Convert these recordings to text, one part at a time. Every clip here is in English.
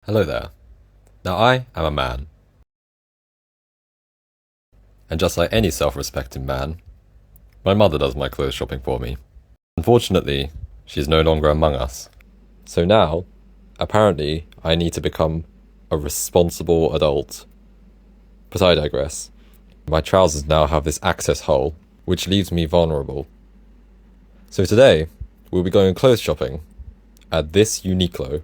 Hello there. Now I am a man. And just like any self-respecting man, my mother does my clothes shopping for me. Unfortunately, she is no longer among us. So now, apparently, I need to become a responsible adult. But I digress. My trousers now have this access hole, which leaves me vulnerable. So today, we'll be going clothes shopping at this Uniqlo.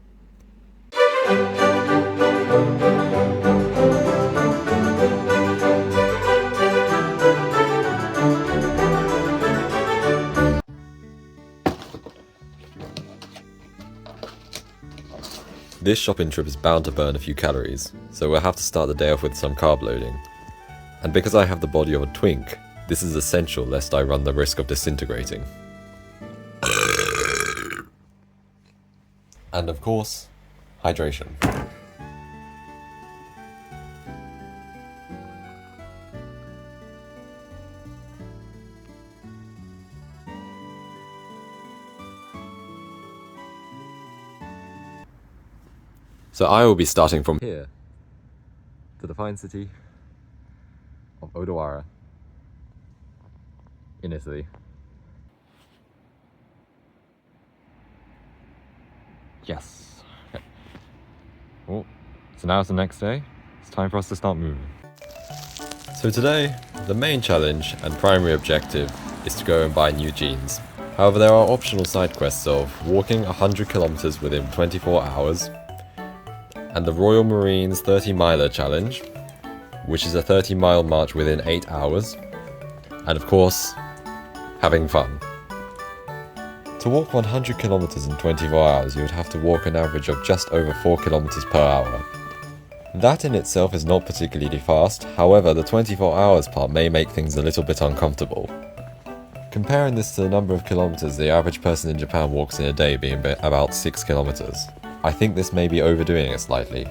This shopping trip is bound to burn a few calories, so we'll have to start the day off with some carb loading. And because I have the body of a twink, this is essential lest I run the risk of disintegrating. And of course, hydration. So I will be starting from here to the fine city of Odawara in Italy. Yes. Okay. Oh, so now it's the next day. It's time for us to start moving. So today, the main challenge and primary objective is to go and buy new jeans. However, there are optional side quests of walking 100 kilometers within 24 hours, and the Royal Marines 30 miler challenge, which is a 30-mile march within 8 hours, and of course, having fun. To walk 100 kilometers in 24 hours, you would have to walk an average of just over 4 kilometers per hour. That in itself is not particularly fast, however the 24 hours part may make things a little bit uncomfortable. Comparing this to the number of kilometers the average person in Japan walks in a day being about 6 kilometers, I think this may be overdoing it slightly.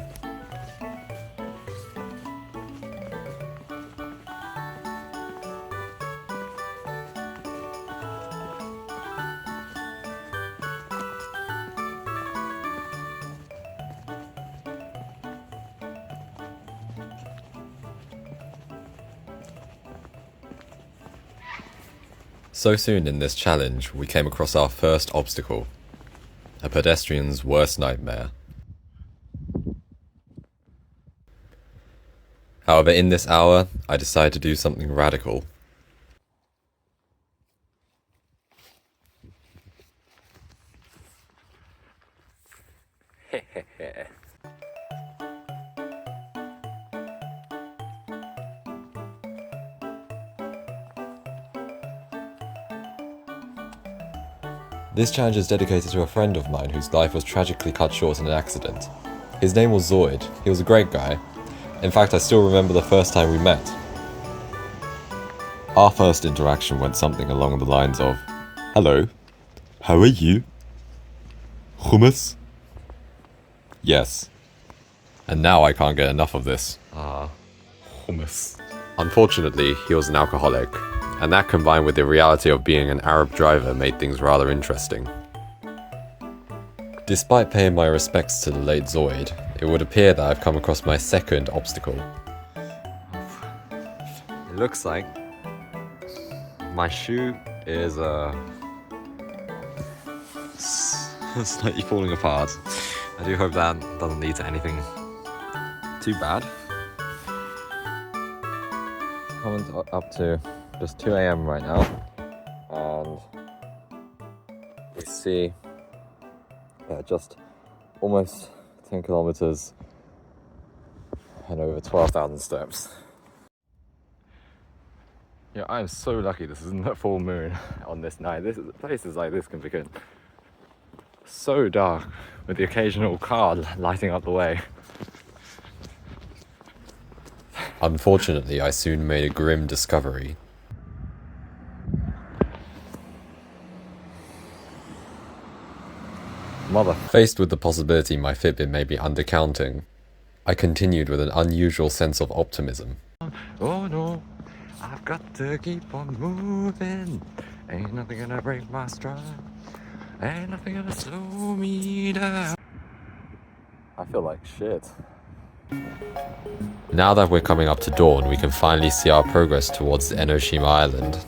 So soon in this challenge, we came across our first obstacle. A pedestrian's worst nightmare. However, in this hour, I decided to do something radical. This challenge is dedicated to a friend of mine whose life was tragically cut short in an accident. His name was Zoid. He was a great guy. In fact, I still remember the first time we met. Our first interaction went something along the lines of, "Hello, how are you? Hummus?" Yes. And now I can't get enough of this. Hummus. Unfortunately, he was an alcoholic, and that combined with the reality of being an Arab driver made things rather interesting. Despite paying my respects to the late Zoid, it would appear that I've come across my second obstacle. It looks like my shoe is slightly falling apart. I do hope that doesn't lead to anything too bad. Coming up to just 2 AM right now, and we see just almost 10 kilometers and over 12,000 steps. Yeah, I'm so lucky this isn't a full moon on this night. Places like this can become so dark with the occasional car lighting up the way. Unfortunately, I soon made a grim discovery. Faced with the possibility my Fitbit may be undercounting, I continued with an unusual sense of optimism. Oh no, I've got to keep on moving. Ain't nothing gonna break my stride. Ain't nothing gonna slow me down. I feel like shit. Now that we're coming up to dawn, we can finally see our progress towards Enoshima Island.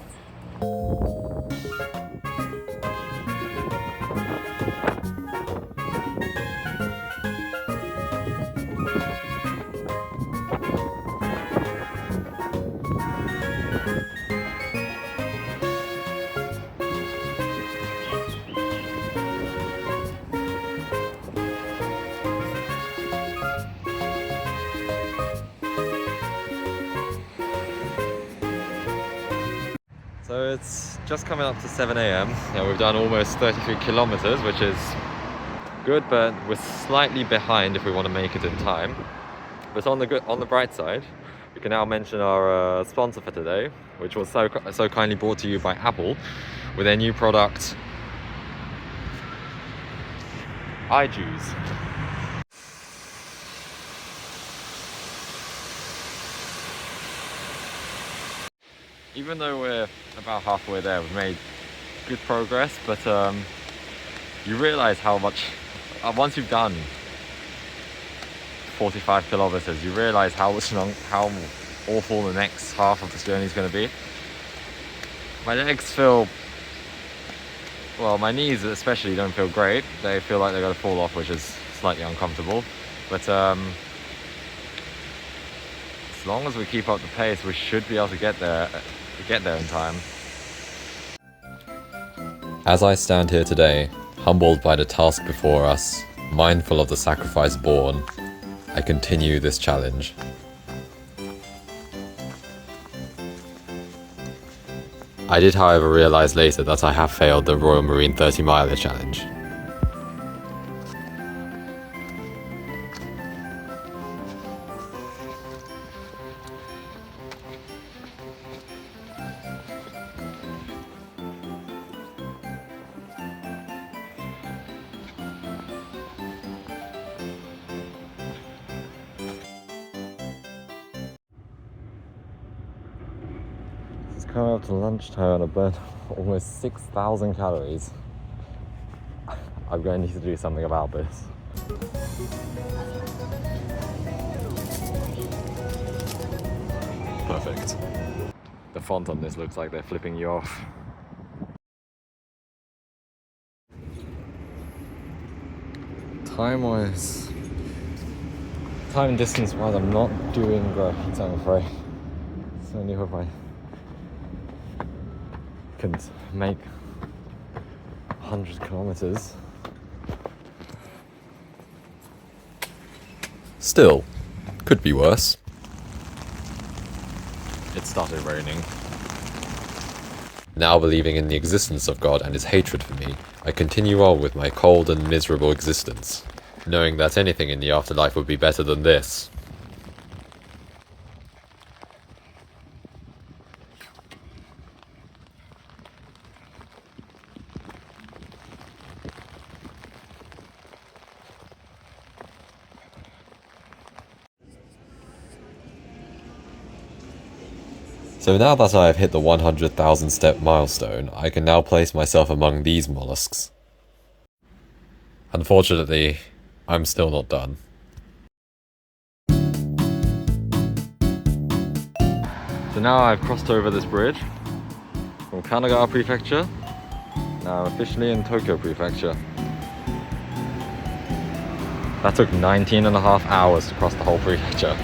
So it's just coming up to 7 AM. Yeah, we've done almost 33 kilometers, which is good, but we're slightly behind if we want to make it in time. But on the bright side, we can now mention our sponsor for today, which was so kindly brought to you by Apple with their new product, iJuice. Even though we're about halfway there, we've made good progress, but you realize how much, once you've done 45 kilometers, you realize how awful the next half of this journey is going to be. My legs feel, well, my knees especially don't feel great. They feel like they're going to fall off, which is slightly uncomfortable. But as long as we keep up the pace, we should be able to get there in time. As I stand here today, humbled by the task before us, mindful of the sacrifice borne, I continue this challenge. I did, however, realize later that I have failed the Royal Marine 30-miler challenge. Coming up to lunchtime and I burned almost 6,000 calories. I'm going to need to do something about this. Perfect. The font on this looks like they're flipping you off. Time and distance wise, I'm not doing great, I'm afraid. So I only hope I can make 100 kilometers. Still, could be worse. It started raining. Now believing in the existence of God and his hatred for me, I continue on with my cold and miserable existence, knowing that anything in the afterlife would be better than this. So now that I have hit the 100,000 step milestone, I can now place myself among these mollusks. Unfortunately, I'm still not done. So now I've crossed over this bridge from Kanagawa Prefecture, now officially in Tokyo Prefecture. That took 19.5 hours to cross the whole prefecture.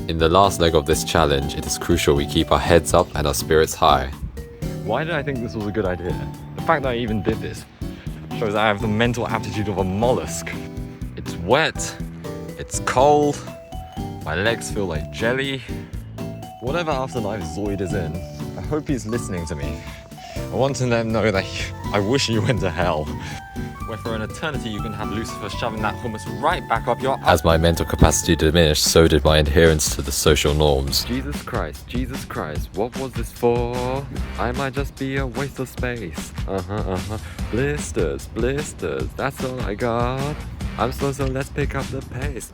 In the last leg of this challenge, it is crucial we keep our heads up and our spirits high. Why did I think this was a good idea? The fact that I even did this shows that I have the mental aptitude of a mollusk. It's wet, it's cold, my legs feel like jelly. Whatever afterlife Zoid is in, I hope he's listening to me. I want to let him know that I wish you went to hell, where for an eternity you can have Lucifer shoving that hummus right back up your ass. As my mental capacity diminished, so did my adherence to the social norms. Jesus Christ, what was this for? I might just be a waste of space. Blisters, that's all I got. I'm so let's pick up the pace.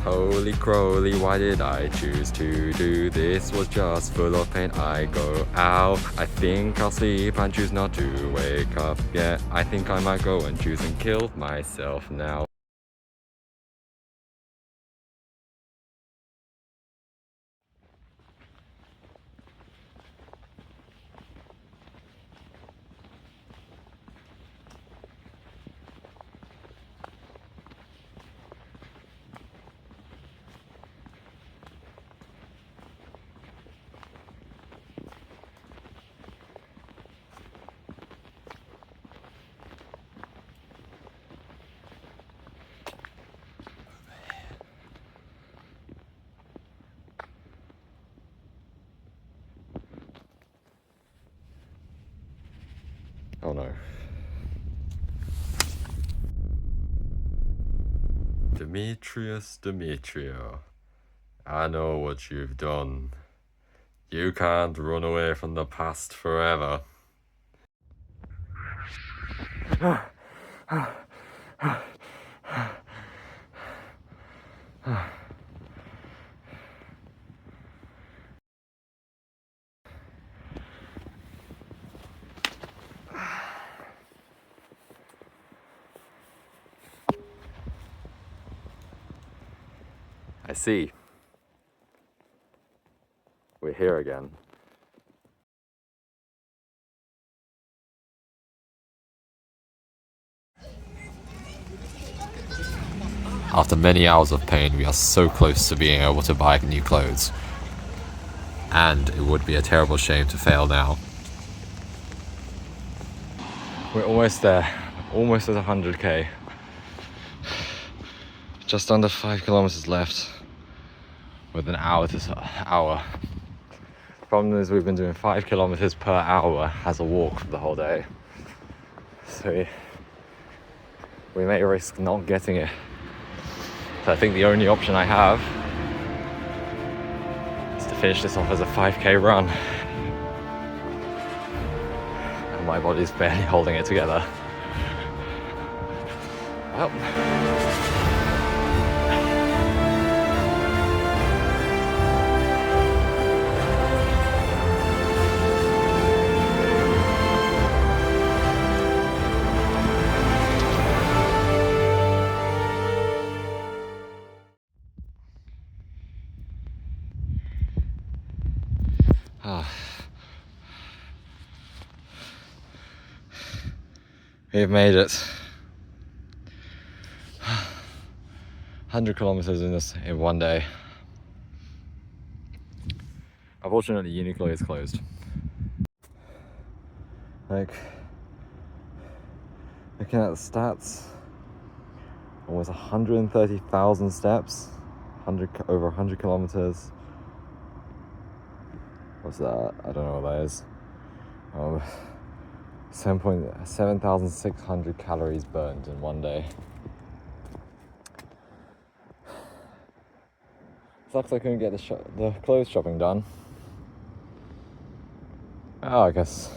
Holy crowly, why did I choose to do this? Was just full of pain. I go, ow, I think I'll sleep and choose not to wake up yet. I think I might go and choose and kill myself now. Oh no. Demetrio, I know what you've done. You can't run away from the past forever. I see. We're here again. After many hours of pain, we are so close to being able to buy new clothes. And it would be a terrible shame to fail now. We're almost there. Almost at 100k. Just under 5 kilometers left. With an hour to hour. Problem is we've been doing 5 kilometers per hour as a walk for the whole day. So we may risk not getting it. So I think the only option I have is to finish this off as a 5k run. And my body's barely holding it together. Well. We've made it. 100 kilometers in one day. Unfortunately, Uniqlo is closed. Like, looking at the stats, almost 130,000 steps, over 100 kilometers. What's that? I don't know what that is. 7,600 calories burned in one day. Sucks I couldn't get the clothes shopping done. Oh, I guess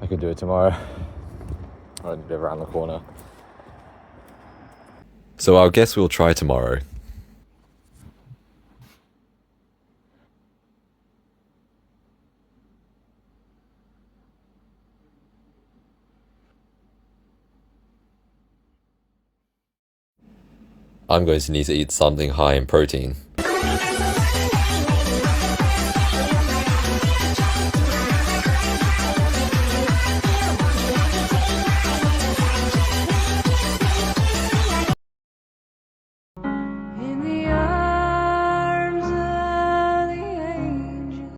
I could do it tomorrow. I live around the corner. So I guess we'll try tomorrow. I'm going to need to eat something high in protein.